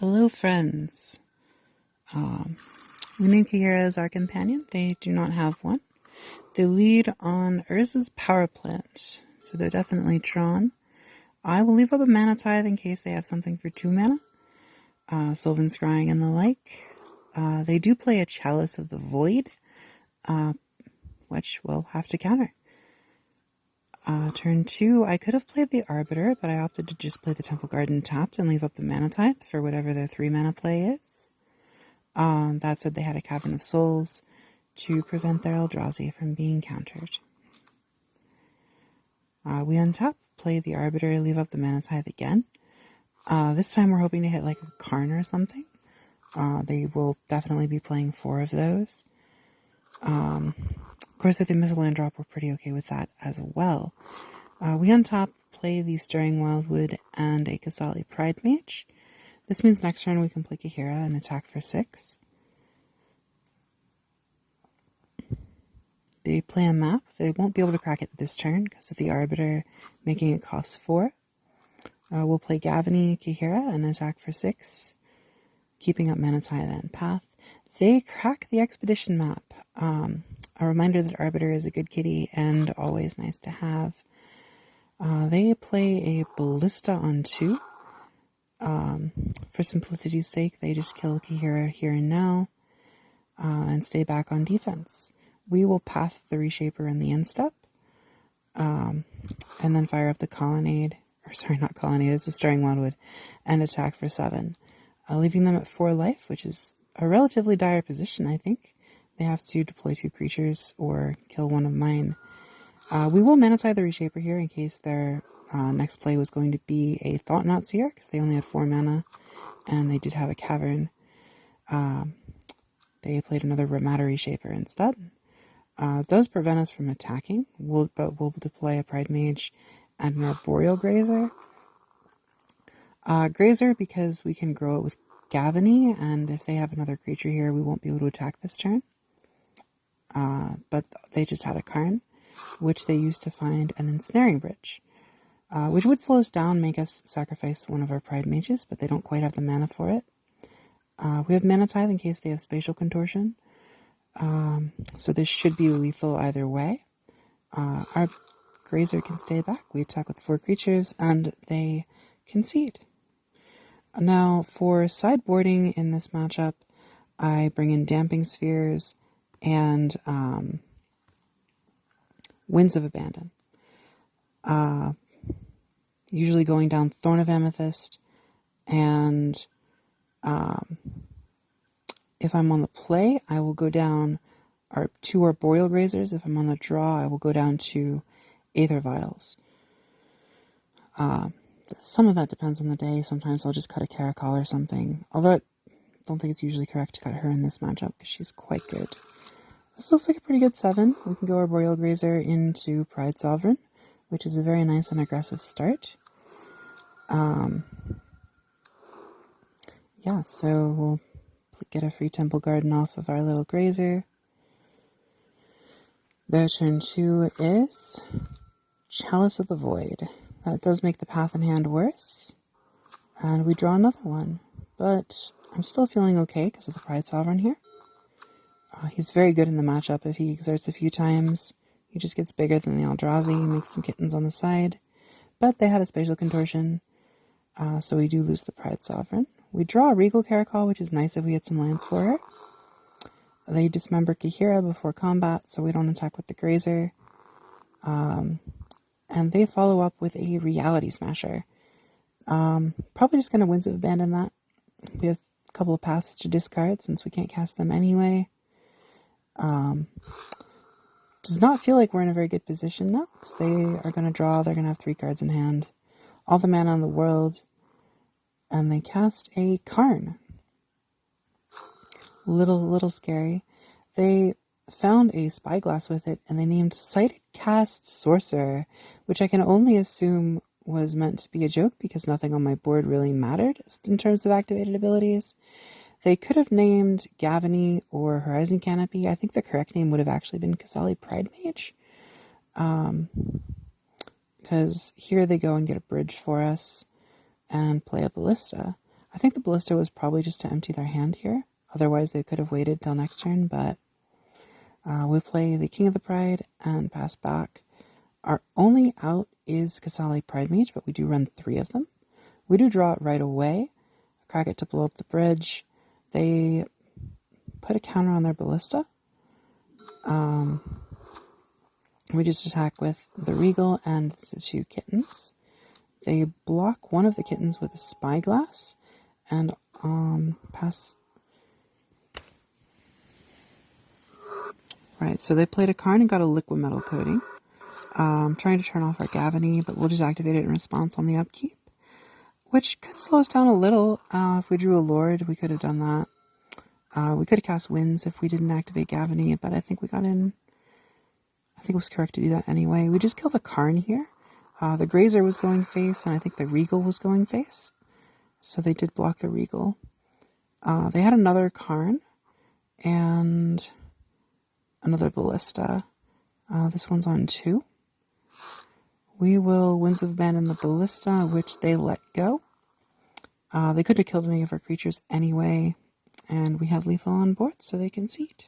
Hello, friends. We named Kaheera as our companion. They do not have one. They lead on Urza's power plant, so they're definitely drawn. I will leave up a mana tithe in case they have something for 2 mana. Sylvan Scrying and the like. They do play a Chalice of the Void, which we'll have to counter. Turn 2, I could have played the Arbiter, but I opted to just play the Temple Garden tapped and leave up the mana tithe for whatever their 3 mana play is. That said, they had a Cavern of Souls to prevent their Eldrazi from being countered. We untap, play the Arbiter, leave up the mana tithe again. This time we're hoping to hit like a Karn or something. They will definitely be playing 4 of those. Of course, if they miss a land drop, we're pretty okay with that as well. We untap, play the Stirring Wildwood and a Kasali Pride Mage. This means next turn we can play Kaheera and attack for 6. They play a map. They won't be able to crack it this turn because of the Arbiter making it cost 4. We'll play Gavany, Kaheera, and attack for 6, keeping up mana tithe and path. They crack the Expedition map. A reminder that Arbiter is a good kitty and always nice to have. They play a Ballista on 2. For simplicity's sake, they just kill Kaheera here and now and stay back on defense. We will path the Reshaper in the end step and then fire up the Colonnade, or sorry, not Colonnade, it's the Stirring Wildwood, and attack for 7. Leaving them at 4 life, which is a relatively dire position, I think. They have to deploy 2 creatures or kill one of mine. We will mana tithe the Reshaper here in case their next play was going to be a Thought-Knot Seer, because they only had 4 mana, and they did have a Cavern. They played another Ramada Reshaper instead. It does prevent us from attacking, but we'll deploy a Pride Mage and an Arboreal Grazer. Grazer because we can grow it with Gavany, and if they have another creature here, we won't be able to attack this turn. But they just had a Karn, which they used to find an Ensnaring Bridge, which would slow us down, make us sacrifice one of our Pride Mages, but they don't quite have the mana for it. We have mana tithe in case they have Spatial Contortion, so this should be lethal either way. Our Grazer can stay back. We attack with 4 creatures, and they concede. Now, for sideboarding in this matchup, I bring in Damping Spheres and Winds of Abandon. Usually going down Thorn of Amethyst, and if I'm on the play, I will go down our 2 Arboreal Grazers. If I'm on the draw, I will go down to Aether Vials. Some of that depends on the day. Sometimes I'll just cut a Caracal or something. Although I don't think it's usually correct to cut her in this matchup because she's quite good. This looks like a pretty good 7. We can go Arboreal Grazer into Pride Sovereign, which is a very nice and aggressive start. Yeah, so we'll get a free Temple Garden off of our little Grazer. Their turn 2 is Chalice of the Void. That does make the path in hand worse. And we draw another one. But I'm still feeling okay because of the Pride Sovereign here. He's very good in the matchup. If he exerts a few times, he just gets bigger than the Eldrazi, makes some kittens on the side. But they had a Spatial Contortion, so we do lose the Pride Sovereign. We draw a Regal Caracal, which is nice if we get some lands for her. They dismember Kaheera before combat, so we don't attack with the Grazer. And they follow up with a Reality Smasher. Probably just going to Winds of Abandon that. We have a couple of paths to discard since we can't cast them anyway. Does not feel like we're in a very good position now, because they are going to draw, they're going to have 3 cards in hand. All the mana in the world. And they cast a Karn. Little scary. They found a Spyglass with it, and they named Sighted Cast Sorcerer, which I can only assume was meant to be a joke because nothing on my board really mattered in terms of activated abilities. They could have named Gavany or Horizon Canopy. I think the correct name would have actually been Kasali Pride Mage. Because here they go and get a bridge for us and play a Ballista. I think the Ballista was probably just to empty their hand here. Otherwise, they could have waited till next turn, but we play the King of the Pride and pass back. Our only out is Kasali Pride Mage, but we do run 3 of them. We do draw it right away. Crack it to blow up the bridge. They put a counter on their Ballista. We just attack with the Regal and the 2 kittens. They block one of the kittens with a Spyglass and pass. Right, so they played a Karn and got a Liquid Metal Coating. Trying to turn off our Gavany, but we'll just activate it in response on the upkeep, which could slow us down a little. If we drew a Lord, we could have done that. We could have cast Winds if we didn't activate Gavany, but I think we got in. I think it was correct to do that anyway. We just killed the Karn here. The Grazer was going face, and I think the Regal was going face. So they did block the Regal. They had another Karn and another Ballista. This one's on 2. We will Winds of Abandon the Ballista, which they let go. They couldn't have killed any of our creatures anyway, and we have lethal on board, so they concede.